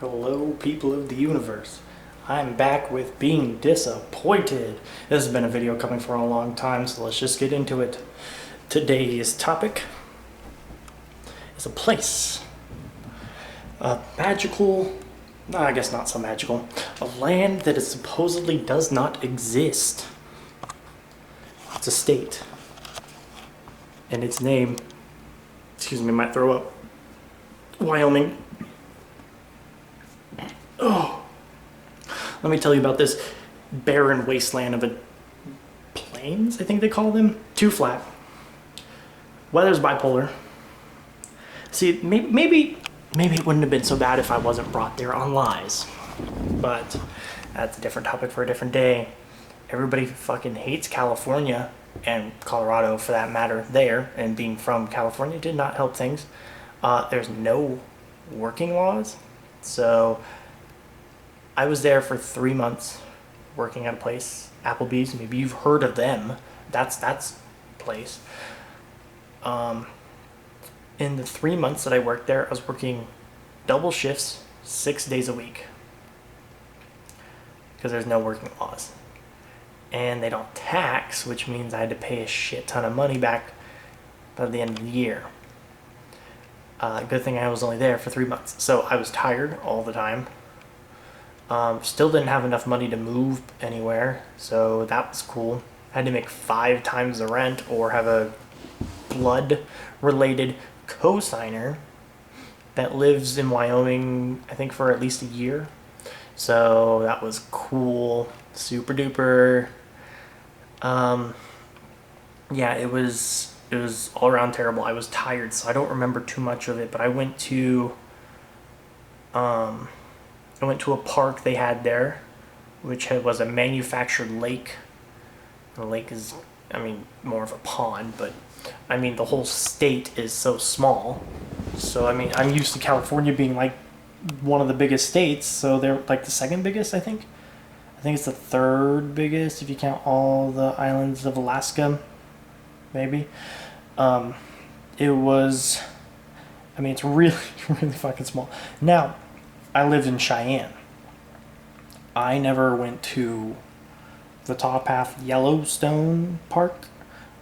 Hello, people of the universe. I'm back with being disappointed. This has been a video coming for a long time, so let's just get into it. Today's topic is a place. A magical, no, I guess not so magical, a land that is supposedly does not exist. It's a state. And its name, excuse me, might throw up. Wyoming. Oh, let me tell you about this barren wasteland of a plains, I think they call them. Too flat. Weather's bipolar. See, maybe it wouldn't have been so bad if I wasn't brought there on lies. But that's a different topic for a different day. Everybody fucking hates California, and Colorado for that matter there, and being from California did not help things. There's no working laws, so I was there for 3 months working at a place, Applebee's. Maybe you've heard of them. That's place. In the 3 months that I worked there, I was working double shifts 6 days a week because there's no working laws. And they don't tax, which means I had to pay a shit ton of money back by the end of the year. Good thing I was only there for 3 months. So I was tired all the time. Still didn't have enough money to move anywhere, so that was cool. I had to make 5 times the rent or have a blood-related co-signer that lives in Wyoming, I think, for at least a year. So that was cool. Super duper. Yeah, it was all around terrible. I was tired, so I don't remember too much of it, but I went to a park they had there, which was a manufactured lake. The lake is, more of a pond, but the whole state is so small. So, I'm used to California being like one of the biggest states, so they're like the second biggest, I think. I think it's the third biggest if you count all the islands of Alaska, maybe. It was, it's really, really fucking small. Now, I lived in Cheyenne. I never went to the top half Yellowstone Park,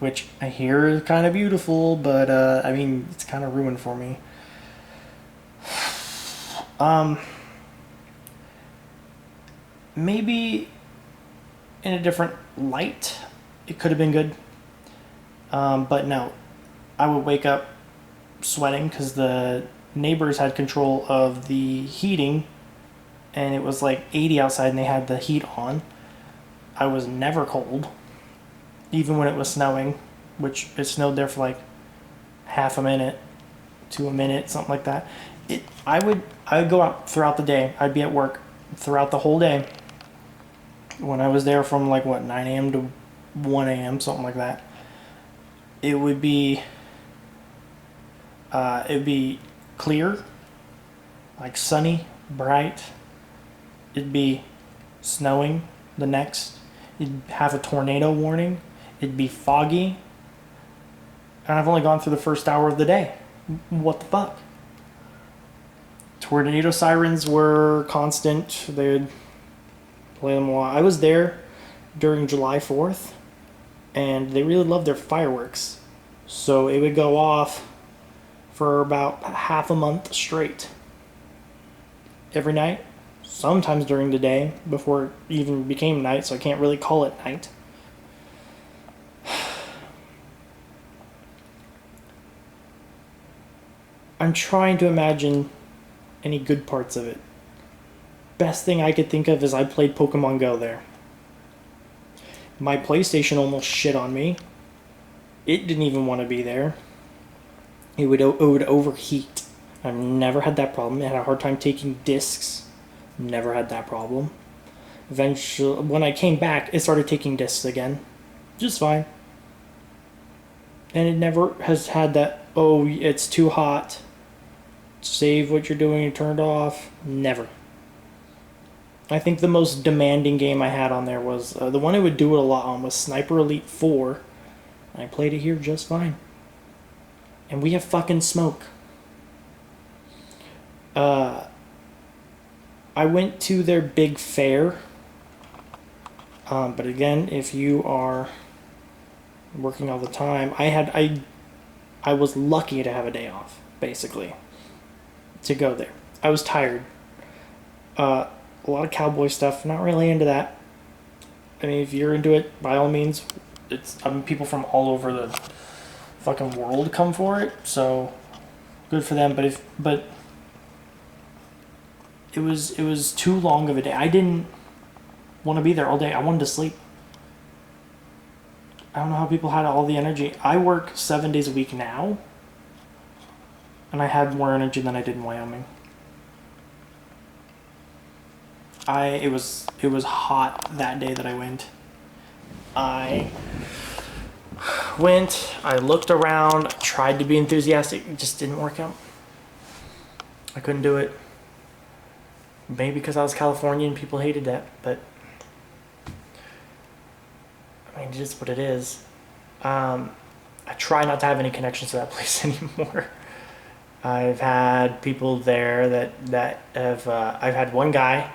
which I hear is kind of beautiful, but it's kind of ruined for me. Maybe in a different light, it could have been good. But no, I would wake up sweating because the neighbors had control of the heating, and it was like 80 outside and they had the heat on. I was never cold, even when it was snowing, which it snowed there for like half a minute to a minute, something like that. I would go out throughout the day. I'd be at work throughout the whole day. When I was there from 9 a.m. to 1 a.m., something like that. It would be clear, like sunny, bright. It'd be snowing the next. You'd have a tornado warning. It'd be foggy. And I've only gone through the first hour of the day. What the fuck? Tornado sirens were constant. They'd play them a lot. I was there during July 4th, and they really loved their fireworks. So it would go off for about half a month straight. Every night, sometimes during the day, before it even became night, so I can't really call it night. I'm trying to imagine any good parts of it. Best thing I could think of is I played Pokemon Go there. My PlayStation almost shit on me. It didn't even want to be there. It would overheat. I've never had that problem. I had a hard time taking discs. Never had that problem. Eventually, when I came back, it started taking discs again. Just fine. And it never has had that, oh, it's too hot. Save what you're doing and turn it off. Never. I think the most demanding game I had on there was, the one I would do it a lot on was Sniper Elite 4. I played it here just fine. And we have fucking smoke. I went to their big fair. But again, if you are working all the time, I was lucky to have a day off, basically, to go there. I was tired. A lot of cowboy stuff. Not really into that. I mean, if you're into it, by all means, people from all over the fucking world come for it. So good for them. But it was too long of a day. I didn't want to be there all day. I wanted to sleep. I don't know how people had all the energy. I work 7 days a week now, and I had more energy than I did in Wyoming. It was hot that day that I went. I looked around, tried to be enthusiastic, it just didn't work out. I couldn't do it. Maybe because I was Californian, people hated that, but I mean, it is what it is. I try not to have any connections to that place anymore. I've had people there that have. I've had one guy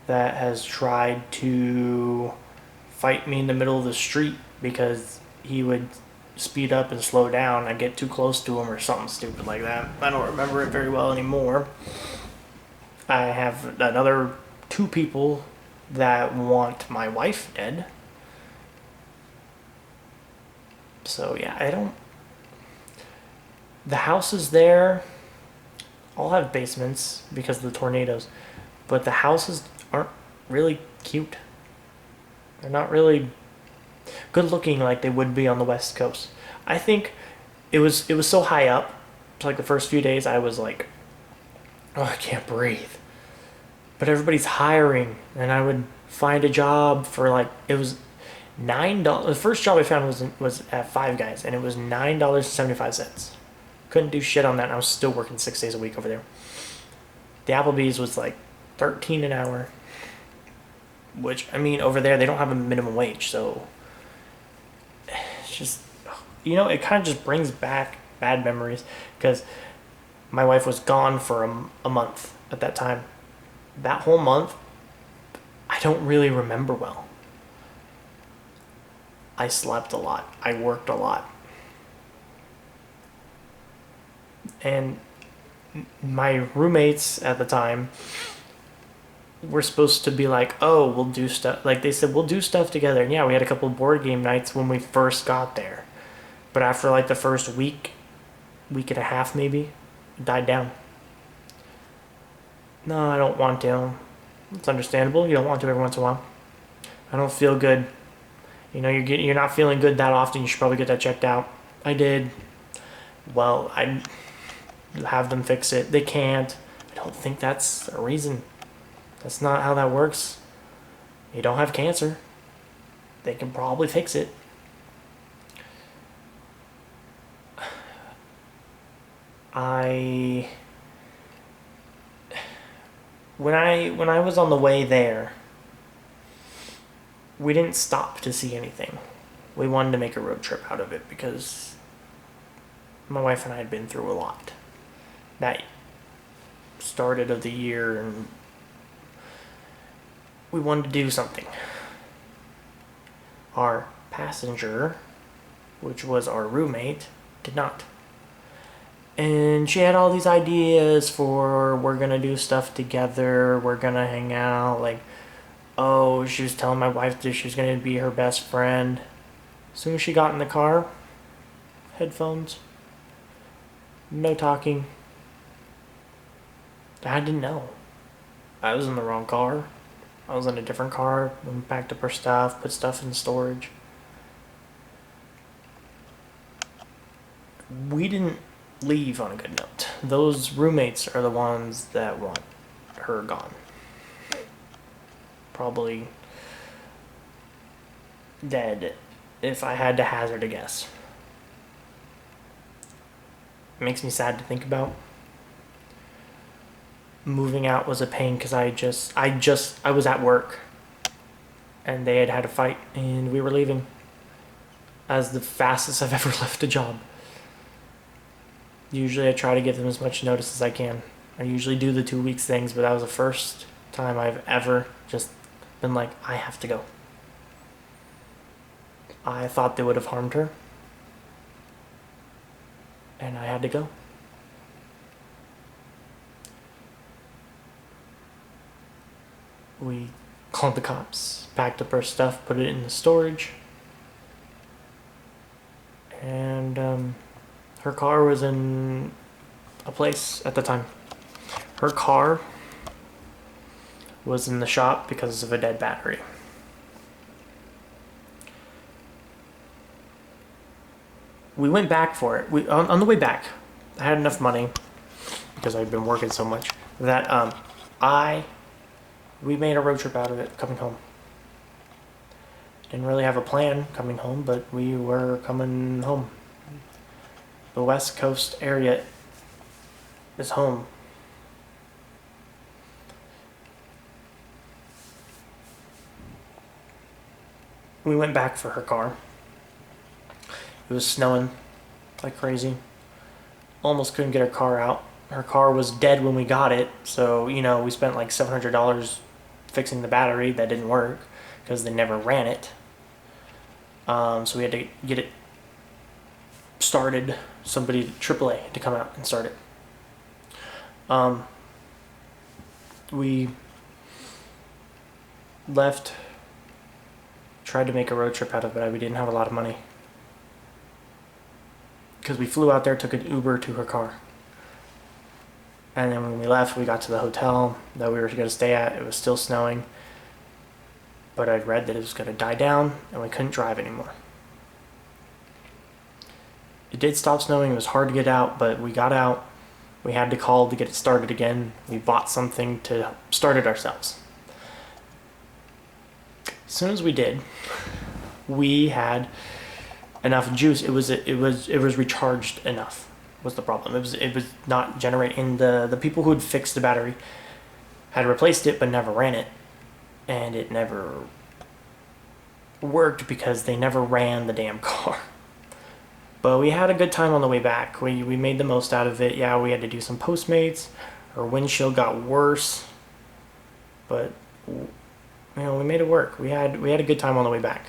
that has tried to fight me in the middle of the street because he would speed up and slow down. I get too close to him or something stupid like that. I don't remember it very well anymore. I have another 2 people that want my wife dead. So yeah, the houses there all have basements because of the tornadoes, but the houses aren't really cute. They're not really good looking like they would be on the West Coast. I think it was so high up. So like the first few days I was like, oh, I can't breathe. But everybody's hiring, and I would find a job for like, it was $9. The first job I found was at Five Guys, and it was $9.75. Couldn't do shit on that, and I was still working 6 days a week over there. The Applebee's was like $13 an hour, which, I mean, over there they don't have a minimum wage, so it's just, it kind of just brings back bad memories, because my wife was gone for a month at that time. That whole month, I don't really remember well. I slept a lot. I worked a lot. And my roommates at the time were supposed to be like, oh, we'll do stuff. Like they said, we'll do stuff together. And yeah, we had a couple of board game nights when we first got there. But after like the first week and a half maybe, it died down. No, I don't want to. It's understandable. You don't want to every once in a while. I don't feel good. You're not feeling good that often. You should probably get that checked out. I did. Well, I have them fix it. They can't. I don't think that's a reason. That's not how that works. You don't have cancer. They can probably fix it. When I was on the way there, we didn't stop to see anything. We wanted to make a road trip out of it because my wife and I had been through a lot. That started of the year, and we wanted to do something. Our passenger, which was our roommate, did not. And she had all these ideas for, we're gonna do stuff together, we're gonna hang out, like, oh, she was telling my wife that she was gonna be her best friend. As soon as she got in the car, headphones, no talking. I didn't know. I was in the wrong car. I was in a different car, packed up her stuff, put stuff in storage. We didn't leave on a good note. Those roommates are the ones that want her gone. Probably dead, if I had to hazard a guess. It makes me sad to think about. Moving out was a pain because I was at work and they had a fight and we were leaving. As the fastest I've ever left a job. Usually I try to give them as much notice as I can. I usually do the 2 weeks things, but that was the first time I've ever just been like, I have to go. I thought they would have harmed her, and I had to go. We called the cops, packed up her stuff, put it in the storage, and her car was in a place at the time. Her car was in the shop because of a dead battery. We went back for it. On the way back, I had enough money because I'd been working so much that we made a road trip out of it coming home. Didn't really have a plan coming home, but we were coming home. The West Coast area is home. We went back for her car. It was snowing like crazy. Almost couldn't get her car out. Her car was dead when we got it, so, we spent like $700 fixing the battery that didn't work because they never ran it. So we had to get it started. Somebody, AAA, to come out and start it. We left, tried to make a road trip out of it. We didn't have a lot of money because we flew out there, took an Uber to her car. And then when we left, we got to the hotel that we were going to stay at. It was still snowing, but I'd read that it was going to die down and we couldn't drive anymore. It did stop snowing. It was hard to get out, but we got out. We had to call to get it started again. We bought something to start it ourselves. As soon as we did, we had enough juice. It was recharged enough. Was the problem. It was not generating. The people who had fixed the battery had replaced it but never ran it, and it never worked because they never ran the damn car. But we had a good time on the way back. We made the most out of it. Yeah, we had to do some Postmates. Our windshield got worse, but we made it work. We had a good time on the way back.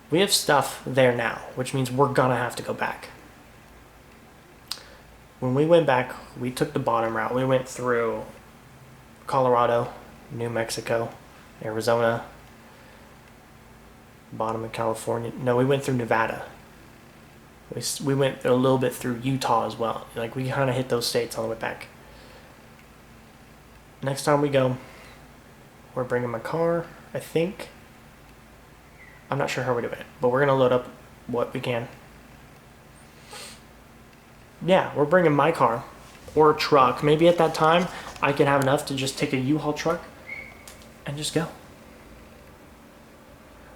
We have stuff there now, which means we're gonna have to go back. When we went back, we took the bottom route. We went through Colorado, New Mexico, Arizona, bottom of California. No, we went through Nevada. We went a little bit through Utah as well. Like, we kind of hit those states on the way back. Next time we go, we're bringing my car, I think. I'm not sure how we're doing it, but we're going to load up what we can. Yeah, we're bringing my car or a truck. Maybe at that time I could have enough to just take a U-Haul truck and just go.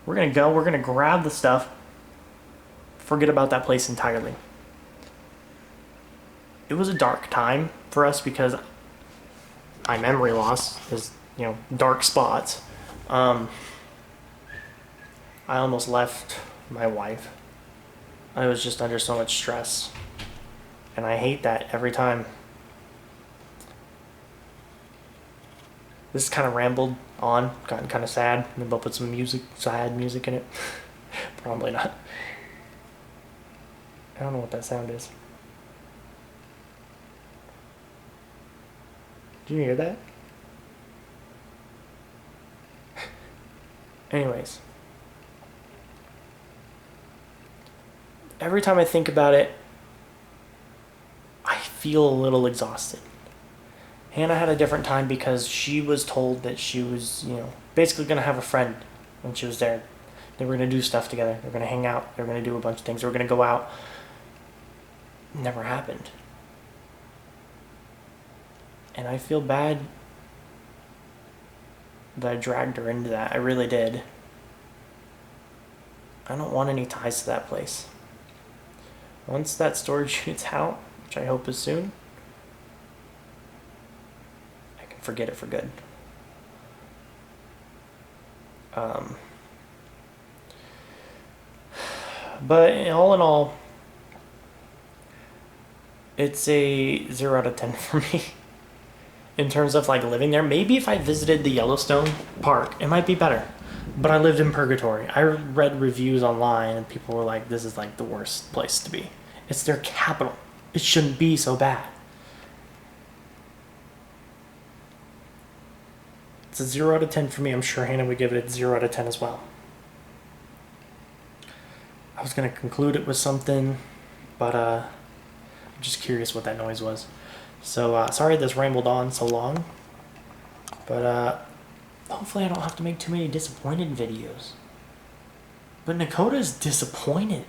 We're going to go. We're going to grab the stuff. Forget about that place entirely. It was a dark time for us because my memory loss is, dark spots. I almost left my wife. I was just under so much stress. And I hate that every time. This kind of rambled on, gotten kind of sad. Maybe I'll put some sad music in it. Probably not. I don't know what that sound is. Did you hear that? Anyways. Every time I think about it, I feel a little exhausted. Hannah had a different time because she was told that she was, basically going to have a friend when she was there. They were going to do stuff together. They were going to hang out. They were going to do a bunch of things. They were going to go out. Never happened. And I feel bad that I dragged her into that. I really did. I don't want any ties to that place. Once that storage unit's out, which I hope is soon, I can forget it for good. But all in all, it's a 0 out of 10 for me. in terms of like living there. Maybe if I visited the Yellowstone Park, it might be better. But I lived in purgatory. I read reviews online and people were like, this is like the worst place to be. It's their capital. It shouldn't be so bad. It's a 0 out of 10 for me. I'm sure Hannah would give it a 0 out of 10 as well. I was going to conclude it with something, but I'm just curious what that noise was. So sorry this rambled on so long, but hopefully I don't have to make too many disappointed videos. But Nakota's disappointed.